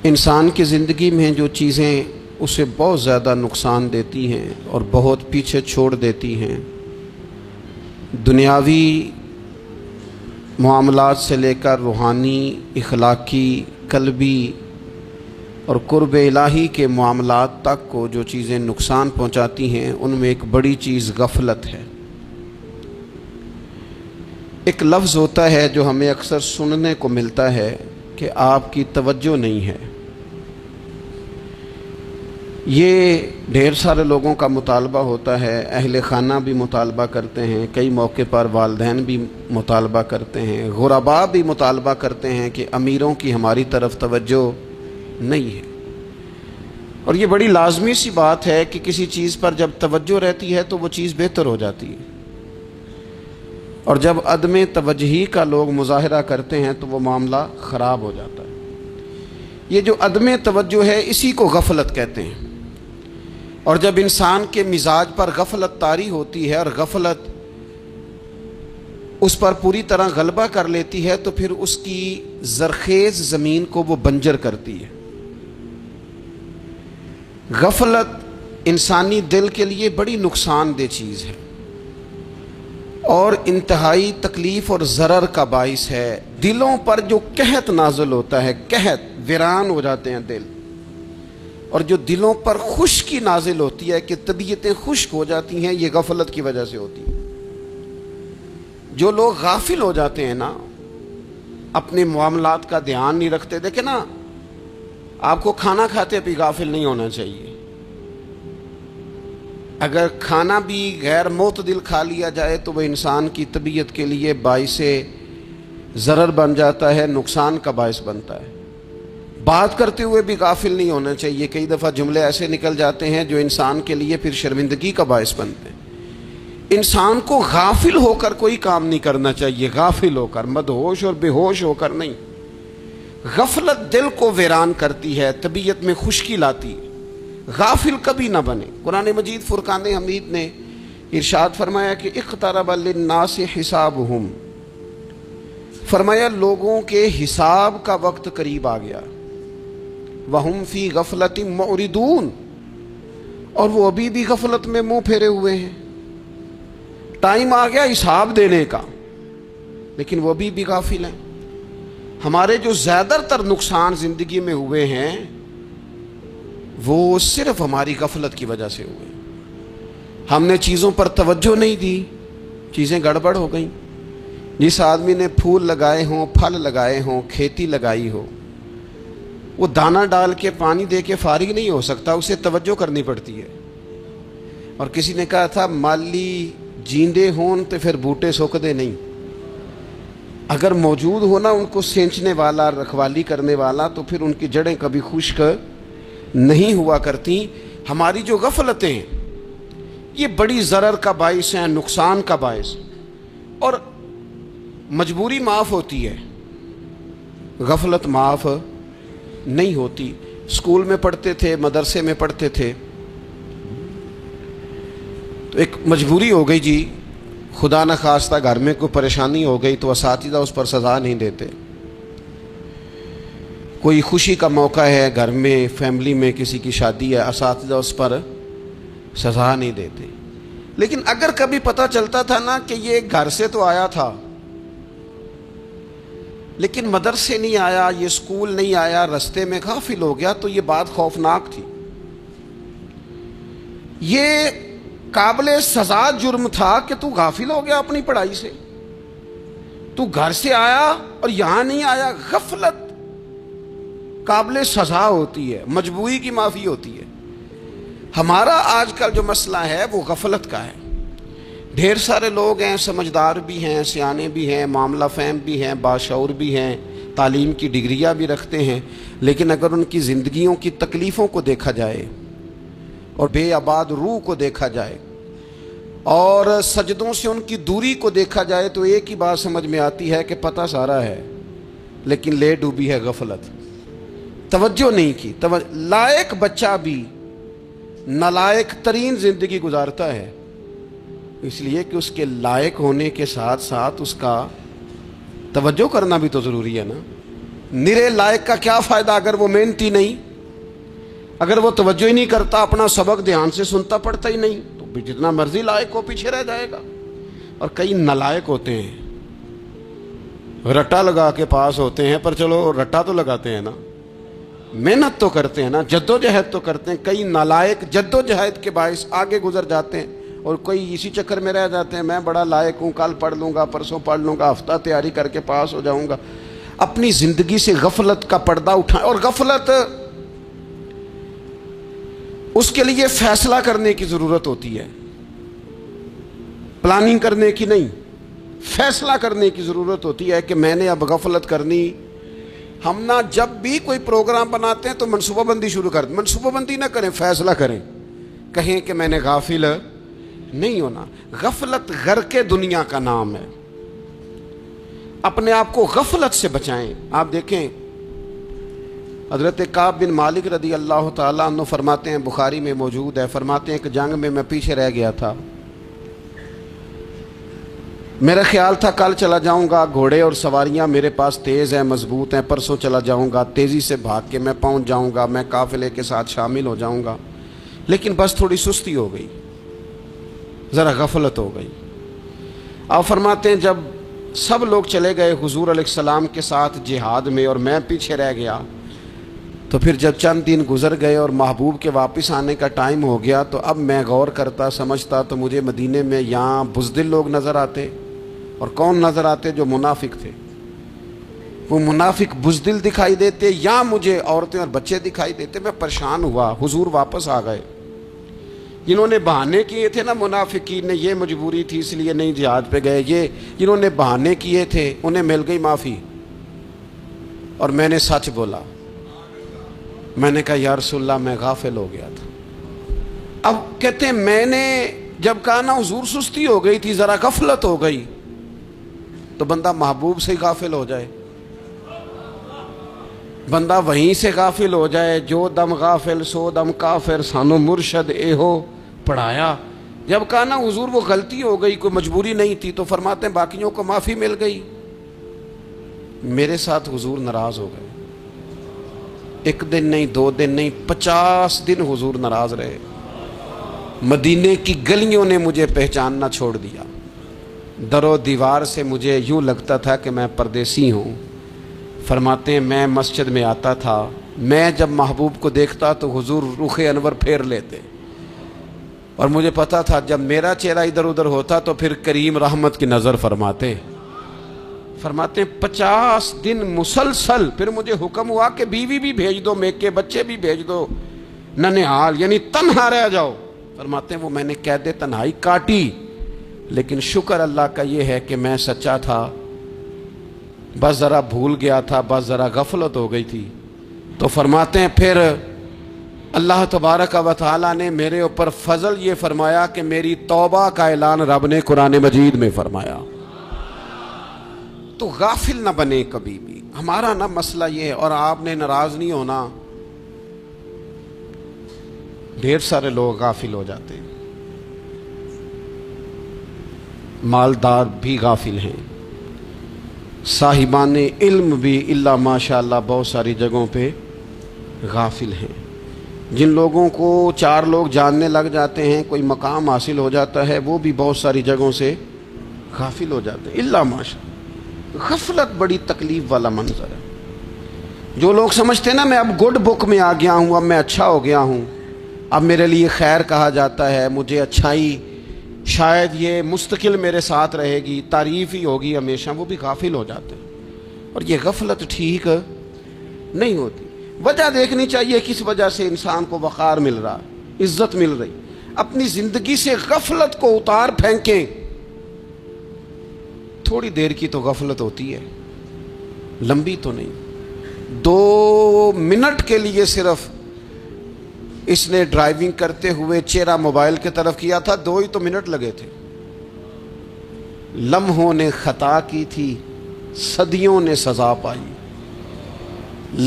انسان کی زندگی میں جو چیزیں اسے بہت زیادہ نقصان دیتی ہیں اور بہت پیچھے چھوڑ دیتی ہیں، دنیاوی معاملات سے لے کر روحانی، اخلاقی، قلبی اور قرب الہی کے معاملات تک کو جو چیزیں نقصان پہنچاتی ہیں، ان میں ایک بڑی چیز غفلت ہے۔ ایک لفظ ہوتا ہے جو ہمیں اکثر سننے کو ملتا ہے کہ آپ کی توجہ نہیں ہے۔ یہ ڈھیر سارے لوگوں کا مطالبہ ہوتا ہے، اہل خانہ بھی مطالبہ کرتے ہیں، کئی موقع پر والدین بھی مطالبہ کرتے ہیں، غرباء بھی مطالبہ کرتے ہیں کہ امیروں کی ہماری طرف توجہ نہیں ہے۔ اور یہ بڑی لازمی سی بات ہے کہ کسی چیز پر جب توجہ رہتی ہے تو وہ چیز بہتر ہو جاتی ہے، اور جب عدم توجہی کا لوگ مظاہرہ کرتے ہیں تو وہ معاملہ خراب ہو جاتا ہے۔ یہ جو عدم توجہ ہے اسی کو غفلت کہتے ہیں، اور جب انسان کے مزاج پر غفلت طاری ہوتی ہے اور غفلت اس پر پوری طرح غلبہ کر لیتی ہے تو پھر اس کی زرخیز زمین کو وہ بنجر کرتی ہے۔ غفلت انسانی دل کے لیے بڑی نقصان دہ چیز ہے اور انتہائی تکلیف اور ضرر کا باعث ہے۔ دلوں پر جو قحط نازل ہوتا ہے، قحط، ویران ہو جاتے ہیں دل، اور جو دلوں پر خشکی نازل ہوتی ہے کہ طبیعتیں خشک ہو جاتی ہیں، یہ غفلت کی وجہ سے ہوتی ہے۔ جو لوگ غافل ہو جاتے ہیں نا، اپنے معاملات کا دھیان نہیں رکھتے، دیکھیں نا، آپ کو کھانا کھاتے بھی غافل نہیں ہونا چاہیے۔ اگر کھانا بھی غیر معتدل کھا لیا جائے تو وہ انسان کی طبیعت کے لیے باعث ضرر بن جاتا ہے، نقصان کا باعث بنتا ہے۔ بات کرتے ہوئے بھی غافل نہیں ہونا چاہیے، کئی دفعہ جملے ایسے نکل جاتے ہیں جو انسان کے لیے پھر شرمندگی کا باعث بنتے ہیں۔ انسان کو غافل ہو کر کوئی کام نہیں کرنا چاہیے، غافل ہو کر، مدہوش اور بے ہوش ہو کر نہیں۔ غفلت دل کو ویران کرتی ہے، طبیعت میں خشکی لاتی ہے۔ غافل کبھی نہ بنے۔ قرآن مجید فرقان حمید نے ارشاد فرمایا کہ اقترب للناس حسابہم، فرمایا لوگوں کے حساب کا وقت قریب آ گیا، وہم فی غفلت معرضون، اور وہ ابھی بھی غفلت میں منہ پھیرے ہوئے ہیں۔ ٹائم آ گیا حساب دینے کا، لیکن وہ ابھی بھی غافل ہیں۔ ہمارے جو زیادہ تر نقصان زندگی میں ہوئے ہیں وہ صرف ہماری غفلت کی وجہ سے ہوئے۔ ہم نے چیزوں پر توجہ نہیں دی، چیزیں گڑبڑ ہو گئیں۔ جس آدمی نے پھول لگائے ہوں، پھل لگائے ہوں، کھیتی لگائی ہو، وہ دانہ ڈال کے پانی دے کے فارغ نہیں ہو سکتا، اسے توجہ کرنی پڑتی ہے۔ اور کسی نے کہا تھا مالی جیندے ہون تو پھر بوٹے سوکدے نہیں، اگر موجود ہونا ان کو سینچنے والا، رکھوالی کرنے والا، تو پھر ان کی جڑیں کبھی خشک نہیں ہوا کرتی۔ ہماری جو غفلتیں ہیں یہ بڑی ضرر کا باعث ہیں، نقصان کا باعث، اور مجبوری معاف ہوتی ہے، غفلت معاف نہیں ہوتی۔ اسکول میں پڑھتے تھے، مدرسے میں پڑھتے تھے، تو ایک مجبوری ہو گئی جی، خدا نہ خواستہ گھر میں کوئی پریشانی ہو گئی تو اساتذہ اس پر سزا نہیں دیتے۔ کوئی خوشی کا موقع ہے گھر میں، فیملی میں کسی کی شادی ہے، اساتذہ اس پر سزا نہیں دیتے۔ لیکن اگر کبھی پتہ چلتا تھا نا کہ یہ گھر سے تو آیا تھا لیکن مدرسے نہیں آیا، یہ اسکول نہیں آیا، رستے میں غافل ہو گیا، تو یہ بات خوفناک تھی۔ یہ قابل سزا جرم تھا کہ تو غافل ہو گیا اپنی پڑھائی سے، تو گھر سے آیا اور یہاں نہیں آیا۔ غفلت قابل سزا ہوتی ہے، مجبوری کی معافی ہوتی ہے۔ ہمارا آج کل جو مسئلہ ہے وہ غفلت کا ہے۔ ڈھیر سارے لوگ ہیں، سمجھدار بھی ہیں، سیانے بھی ہیں، معاملہ فہم بھی ہیں، باشعور بھی ہیں، تعلیم کی ڈگریاں بھی رکھتے ہیں، لیکن اگر ان کی زندگیوں کی تکلیفوں کو دیکھا جائے اور بے آباد روح کو دیکھا جائے اور سجدوں سے ان کی دوری کو دیکھا جائے تو ایک ہی بات سمجھ میں آتی ہے کہ پتہ سارا ہے لیکن لے ڈوبی ہے غفلت، توجہ نہیں کی۔ لائق بچہ بھی نالائق ترین زندگی گزارتا ہے، اس لیے کہ اس کے لائق ہونے کے ساتھ ساتھ اس کا توجہ کرنا بھی تو ضروری ہے نا۔ निरे लायक का क्या फ़ायदा अगर वो मेहनती नहीं, अगर वो तवज्जो ही नहीं करता, अपना सबक ध्यान से सुनता पढ़ता ही नहीं, तो जितना मर्जी लायक हो पीछे रह जाएगा। और कई नालायक होते हैं, रट्टा लगा के पास होते हैं, पर चलो रट्टा तो लगाते हैं ना, मेहनत तो करते हैं ना, जद्दोजहद तो करते हैं। कई नालायक जद्दोजहद के बायस आगे गुजर जाते हैं और कोई इसी चक्कर में रह जाते हैं, मैं बड़ा लायक हूँ, कल पढ़ लूँगा, परसों पढ़ लूँगा, हफ्ता तैयारी करके पास हो जाऊँगा। अपनी ज़िंदगी से गफलत का पर्दा उठाएं। और गफलत, उसके लिए फैसला करने की ज़रूरत होती है, प्लानिंग करने की नहीं, फैसला करने की ज़रूरत होती है कि मैंने अब गफलत करनी। हम ना जब भी कोई प्रोग्राम बनाते हैं तो मनसूबाबंदी शुरू कर दें। मनसूबाबंदी ना करें, फैसला करें, कहें कि मैंने गाफिल नहीं होना। गफलत गर्क दुनिया का नाम है। अपने आप को गफलत से बचाएं। आप देखें हज़रत काब बिन मालिक रदी अल्लाह ताला अन्हु फरमाते हैं, बुखारी में मौजूद है, फरमाते हैं कि जंग में मैं पीछे रह गया था, मेरा ख्याल था कल चला जाऊंगा, घोड़े और सवारियां मेरे पास तेज़ हैं, मजबूत हैं, परसों चला जाऊंगा, तेज़ी से भाग के मैं पहुंच जाऊंगा, मैं काफिले के साथ शामिल हो जाऊंगा, लेकिन बस थोड़ी सुस्ती हो गई, ज़रा गफलत हो गई। आप फरमाते हैं जब सब लोग चले गए हुजूर अलैहिस्सलाम के साथ जिहाद में और मैं पीछे रह गया, तो फिर जब चंद दिन गुजर गए और महबूब के वापस आने का टाइम हो गया, तो अब मैं गौर करता समझता तो मुझे मदीने में यहाँ बुज़दिल लोग नज़र आते। और कौन नज़र आते? जो मुनाफिक थे। वो मुनाफिक बुज़दिल दिखाई देते या मुझे औरतें और बच्चे दिखाई देते। मैं परेशान हुआ। हुजूर वापस आ गए। जिन्होंने बहाने किए थे ना मुनाफिकीन ने, ये मजबूरी थी इसलिए नहीं जिहाद पे गए, ये जिन्होंने बहाने किए थे उन्हें मिल गई माफ़ी। और मैंने सच बोला, मैंने कहा या रसूलल्लाह मैं गाफिल हो गया था। अब कहते हैं मैंने जब कहा ना हुजूर सुस्ती हो गई थी, ज़रा गफलत हो गई, तो बंदा महबूब से गाफिल हो जाए, बंदा वहीं से गाफिल हो जाए। जो दम गाफिल सो दम काफिर, सानो मुर्शद एहो पढ़ाया। जब कहा ना हुजूर वो गलती हो गई, कोई मजबूरी नहीं थी, तो फरमाते हैं बाकियों को माफ़ी मिल गई, मेरे साथ हुजूर नाराज़ हो गए। एक दिन नहीं, 2 दिन नहीं, 50 दिन हुजूर नाराज़ रहे। मदीने की गलियों ने मुझे पहचानना छोड़ दिया। दरो दीवार से मुझे यूँ लगता था कि मैं परदेसी हूँ। फरमाते हैं मैं मस्जिद में आता था, मैं जब महबूब को देखता तो हुजूर रुखे अनवर फेर लेते, और मुझे पता था जब मेरा चेहरा इधर उधर होता तो फिर करीम रहमत की नज़र फरमाते। फरमाते 50 दिन मुसलसल। फिर मुझे हुक्म हुआ कि बीवी भी भेज दो, मेके बच्चे भी भेज दो, ननिहाल यानी तन्हा रह जाओ। फरमाते हैं वो मैंने कैदे तन्हाई काटी, लेकिन शुक्र अल्लाह का ये है कि मैं सच्चा था, बस ज़रा भूल गया था, बस ज़रा गफलत हो गई थी। तो फरमाते हैं फिर अल्लाह तबारक व तआला ने मेरे ऊपर फजल ये फरमाया कि मेरी तौबा का ऐलान रब ने कुरान मजीद में फरमाया। तो गाफिल ना बने कभी भी। हमारा ना मसला ये है, और आपने नाराज नहीं होना, ढेर सारे लोग गाफिल हो जाते हैं, मालदार भी गाफिल हैं, साहिबाने इल्म भी इल्ला माशाअल्लाह बहुत सारी जगहों पे गाफिल हैं। जिन लोगों को 4 लोग जानने लग जाते हैं, कोई मकाम हासिल हो जाता है, वो भी बहुत सारी जगहों से गाफिल हो जाते हैं इल्ला माशा। गफलत बड़ी तकलीफ वाला मंजर है। जो लोग समझते हैं ना मैं अब गुड बुक में आ गया हूँ, अब मैं अच्छा हो गया हूँ, अब मेरे लिए खैर कहा जाता है, मुझे अच्छाई शायद ये मुस्तकिल मेरे साथ रहेगी, तारीफ़ ही होगी हमेशा, वो भी गाफिल हो जाते हैं। और ये गफलत ठीक नहीं होती। वजह देखनी चाहिए किस वजह से इंसान को वक़ार मिल रहा, इज्जत मिल रही। अपनी ज़िंदगी से गफलत को उतार फेंकें। थोड़ी देर की तो गफलत होती है, लंबी तो नहीं। 2 मिनट के लिए सिर्फ इसने ड्राइविंग करते हुए चेहरा मोबाइल की तरफ किया था, 2 ही तो मिनट लगे थे। लम्हों ने खता की थी, सदियों ने सजा पाई।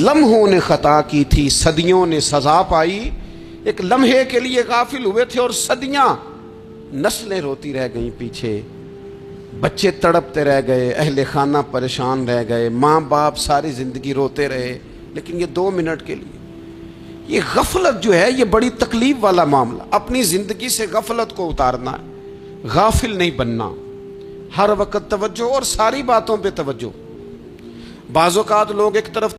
लम्हों ने खता की थी, सदियों ने सजा पाई। एक लम्हे के लिए गाफिल हुए थे और सदियां, नस्लें रोती रह गईं पीछे। بچے تڑپتے رہ گئے، اہل خانہ پریشان رہ گئے، ماں باپ ساری زندگی روتے رہے، لیکن یہ 2 منٹ کے لیے یہ غفلت جو ہے یہ بڑی تکلیف والا معاملہ. اپنی زندگی سے غفلت کو اتارنا ہے، غافل نہیں بننا، ہر وقت توجہ اور ساری باتوں پہ توجہ. بعض اوقات لوگ ایک طرف